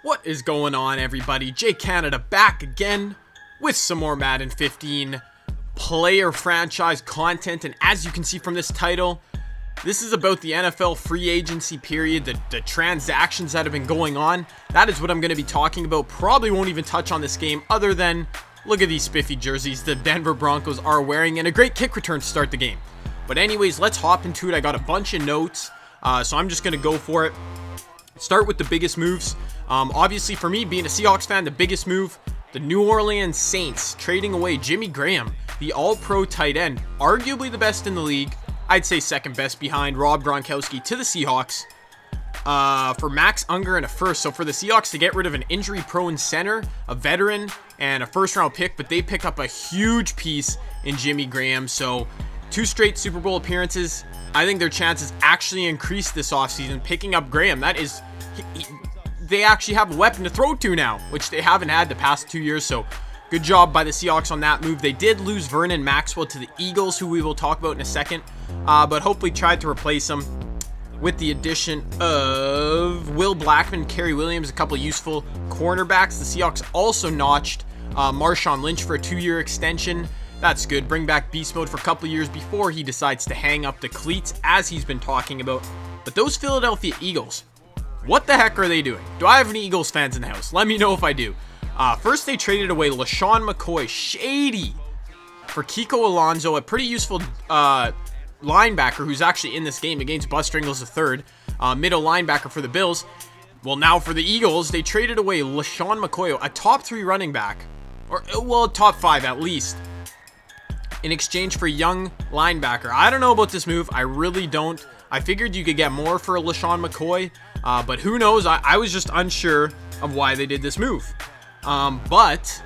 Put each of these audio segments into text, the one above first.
What is going on, everybody? Jay Canada back again with some more Madden 15 player franchise content. And as you can see from this title, this is about the NFL free agency period, the transactions that have been going on. That is what I'm going to be talking about. Probably won't even touch on this game other than look at these spiffy jerseys the Denver Broncos are wearing and a great kick return to start the game. But anyways, let's hop into it. I got a bunch of notes, so I'm just going to go for it. Start with the biggest moves. Obviously, for me, being a Seahawks fan, the biggest move, the New Orleans Saints trading away Jimmy Graham, the all-pro tight end, arguably the best in the league. I'd say second best behind Rob Gronkowski to the Seahawks for Max Unger and a first. So for the Seahawks to get rid of an injury-prone center, a veteran, and a first-round pick, but they pick up a huge piece in Jimmy Graham. So 2 straight Super Bowl appearances. I think their chances actually increased this offseason picking up Graham. That is... they actually have a weapon to throw to now, which they haven't had the past 2 years. So good job by the Seahawks on that move. They did lose Vernon Maxwell to the Eagles, who we will talk about in a second, but hopefully tried to replace him with the addition of Will Blackman, Kerry Williams, a couple of useful cornerbacks. The Seahawks also notched Marshawn Lynch for a 2-year extension. That's good. Bring back beast mode for a couple of years before he decides to hang up the cleats, as he's been talking about. But those Philadelphia Eagles, what the heck are they doing? Do I have any Eagles fans in the house? Let me know if I do. First, they traded away LaShawn McCoy, shady, for Kiko Alonso, a pretty useful linebacker who's actually in this game against Bus Stringles III, middle linebacker for the Bills. Well, now for the Eagles, they traded away LaShawn McCoy, a top 3 running back, or well, top 5 at least, in exchange for a young linebacker. I don't know about this move. I really don't. I figured you could get more for LaShawn McCoy, but who knows? I was just unsure of why they did this move. But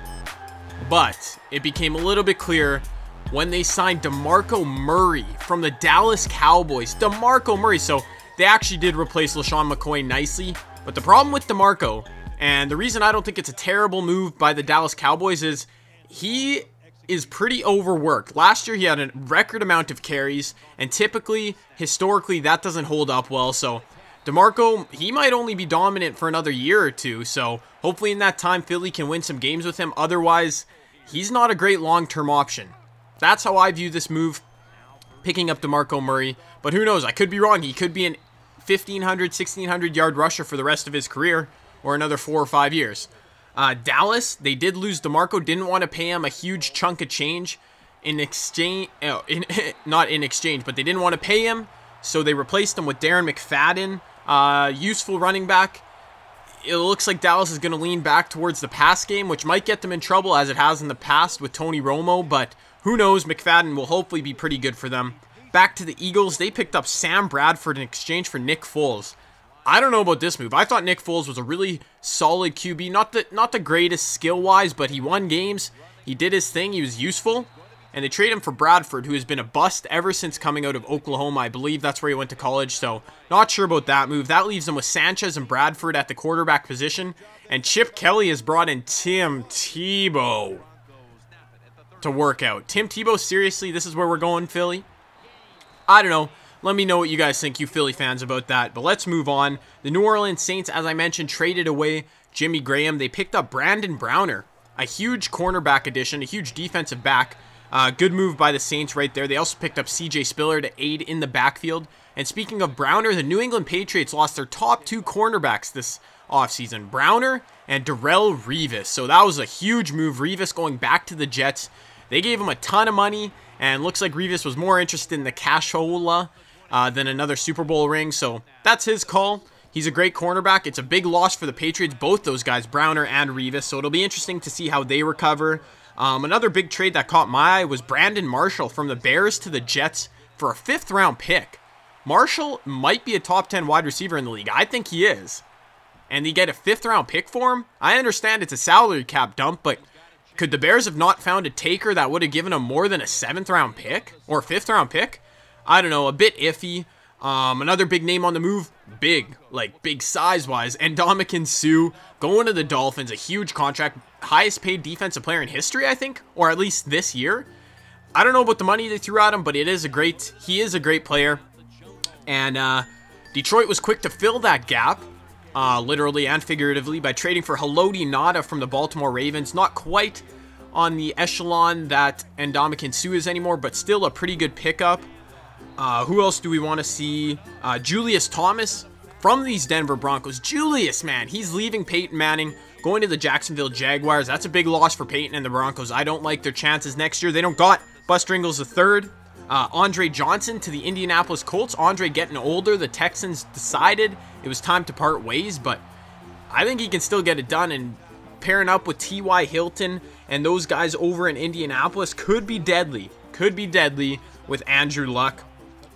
it became a little bit clear when they signed DeMarco Murray from the Dallas Cowboys. DeMarco Murray. So they actually did replace LaShawn McCoy nicely. But the problem with DeMarco, and the reason I don't think it's a terrible move by the Dallas Cowboys, is he is pretty overworked. Last year he had a record amount of carries, and typically, historically, that doesn't hold up well. So DeMarco, he might only be dominant for another year or two, so hopefully in that time Philly can win some games with him. Otherwise, he's not a great long-term option. That's how I view this move, picking up DeMarco Murray. But who knows, I could be wrong. He could be an 1,500, 1,600 yard rusher for the rest of his career, or another 4 or 5 years. Dallas, they did lose DeMarco, didn't want to pay him a huge chunk of change in exchange, not in exchange, but they didn't want to pay him, so they replaced him with Darren McFadden, useful running back. It looks like Dallas is going to lean back towards the pass game, which might get them in trouble as it has in the past with Tony Romo, but who knows, McFadden will hopefully be pretty good for them. Back to the Eagles, they picked up Sam Bradford in exchange for Nick Foles. I don't know about this move. I thought Nick Foles was a really solid QB. Not the greatest skill-wise, but he won games. He did his thing. He was useful. And they trade him for Bradford, who has been a bust ever since coming out of Oklahoma. I believe that's where he went to college, so not sure about that move. That leaves them with Sanchez and Bradford at the quarterback position. And Chip Kelly has brought in Tim Tebow to work out. Tim Tebow, seriously, this is where we're going, Philly? I don't know. Let me know what you guys think, you Philly fans, about that. But let's move on. The New Orleans Saints, as I mentioned, traded away Jimmy Graham. They picked up Brandon Browner, a huge cornerback addition, a huge defensive back. Good move by the Saints right there. They also picked up CJ Spiller to aid in the backfield. And speaking of Browner, the New England Patriots lost their top 2 cornerbacks this offseason, Browner and Darrelle Revis. So that was a huge move. Revis going back to the Jets. They gave him a ton of money, and looks like Revis was more interested in the cashola than another Super Bowl ring, so that's his call. He's a great cornerback. It's a big loss for the Patriots, both those guys, Browner and Revis, so it'll be interesting to see how they recover. Another big trade that caught my eye was Brandon Marshall from the Bears to the Jets for a 5th-round pick. Marshall might be a top 10 wide receiver in the league. I think he is. And they get a 5th-round pick for him? I understand it's a salary cap dump, but could the Bears have not found a taker that would have given them more than a 7th-round pick? Or a 5th-round pick? I don't know, a bit iffy. Another big name on the move, big size-wise, Ndamukong Suh, going to the Dolphins, a huge contract, highest paid defensive player in history, I think, or at least this year. I don't know about the money they threw at him, but he is a great player. And Detroit was quick to fill that gap literally and figuratively, by trading for Haloti Ngata from the Baltimore Ravens. Not quite on the echelon that Ndamukong Suh is anymore, but still a pretty good pickup. Who else do we want to see? Julius Thomas from these Denver Broncos. Julius, man, he's leaving Peyton Manning, going to the Jacksonville Jaguars. That's a big loss for Peyton and the Broncos. I don't like their chances next year. They don't got Buster Ingles III. Andre Johnson to the Indianapolis Colts. Andre getting older. The Texans decided it was time to part ways, but I think he can still get it done, and pairing up with T.Y. Hilton and those guys over in Indianapolis could be deadly. Could be deadly with Andrew Luck.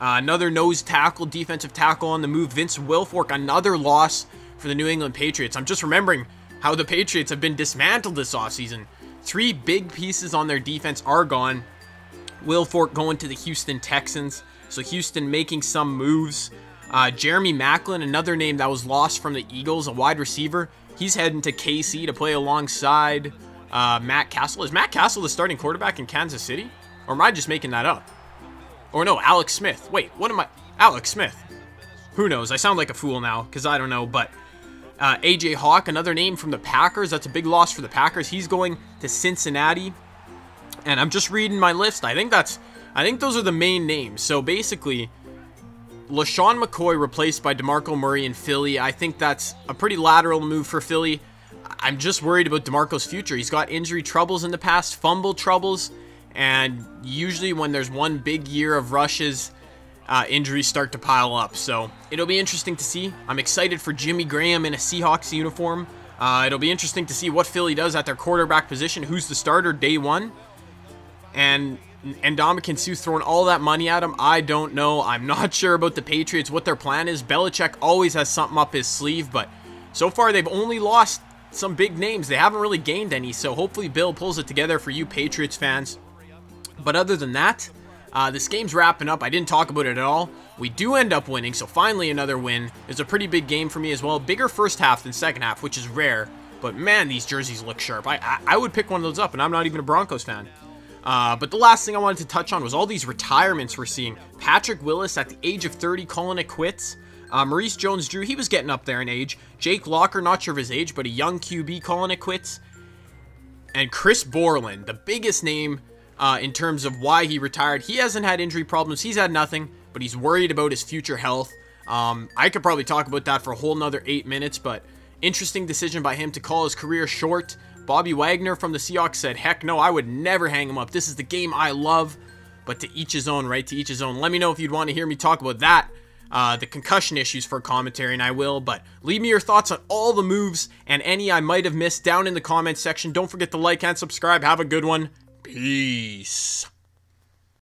Another nose tackle, defensive tackle on the move. Vince Wilfork, another loss for the New England Patriots. I'm just remembering how the Patriots have been dismantled this offseason. 3 big pieces on their defense are gone. Wilfork going to the Houston Texans. So Houston making some moves. Jeremy Maclin, another name that was lost from the Eagles, a wide receiver. He's heading to KC to play alongside Matt Castle. Is Matt Castle the starting quarterback in Kansas City? Or am I just making that up? Or no, Alex Smith. Wait, what am I? Alex Smith. Who knows? I sound like a fool now because I don't know. But AJ Hawk, another name from the Packers. That's a big loss for the Packers. He's going to Cincinnati. And I'm just reading my list. I think those are the main names. So basically, LaShawn McCoy replaced by DeMarco Murray in Philly. I think that's a pretty lateral move for Philly. I'm just worried about DeMarco's future. He's got injury troubles in the past, fumble troubles, and usually when there's one big year of rushes, injuries start to pile up. So it'll be interesting to see. I'm excited for Jimmy Graham in a Seahawks uniform. It'll be interesting to see what Philly does at their quarterback position. Who's the starter day one? And Ndamukong Suh throwing all that money at him, I don't know. I'm not sure about the Patriots, what their plan is. Belichick always has something up his sleeve, but so far they've only lost some big names. They haven't really gained any, so hopefully Bill pulls it together for you Patriots fans. But other than that, this game's wrapping up. I didn't talk about it at all. We do end up winning, so finally another win. It's a pretty big game for me as well. Bigger first half than second half, which is rare. But man, these jerseys look sharp. I would pick one of those up, and I'm not even a Broncos fan. But the last thing I wanted to touch on was all these retirements we're seeing. Patrick Willis at the age of 30 calling it quits. Maurice Jones-Drew, he was getting up there in age. Jake Locker, not sure of his age, but a young QB calling it quits. And Chris Borland, the biggest name in terms of why he retired. He hasn't had injury problems. He's had nothing, but he's worried about his future health. I could probably talk about that for a whole nother 8 minutes, but interesting decision by him to call his career short. Bobby Wagner from the Seahawks said, heck no, I would never hang him up. This is the game I love. But to each his own, right? To each his own. Let me know if you'd want to hear me talk about that. The concussion issues for commentary, and I will. But leave me your thoughts on all the moves and any I might have missed down in the comments section. Don't forget to like and subscribe. Have a good one. Peace.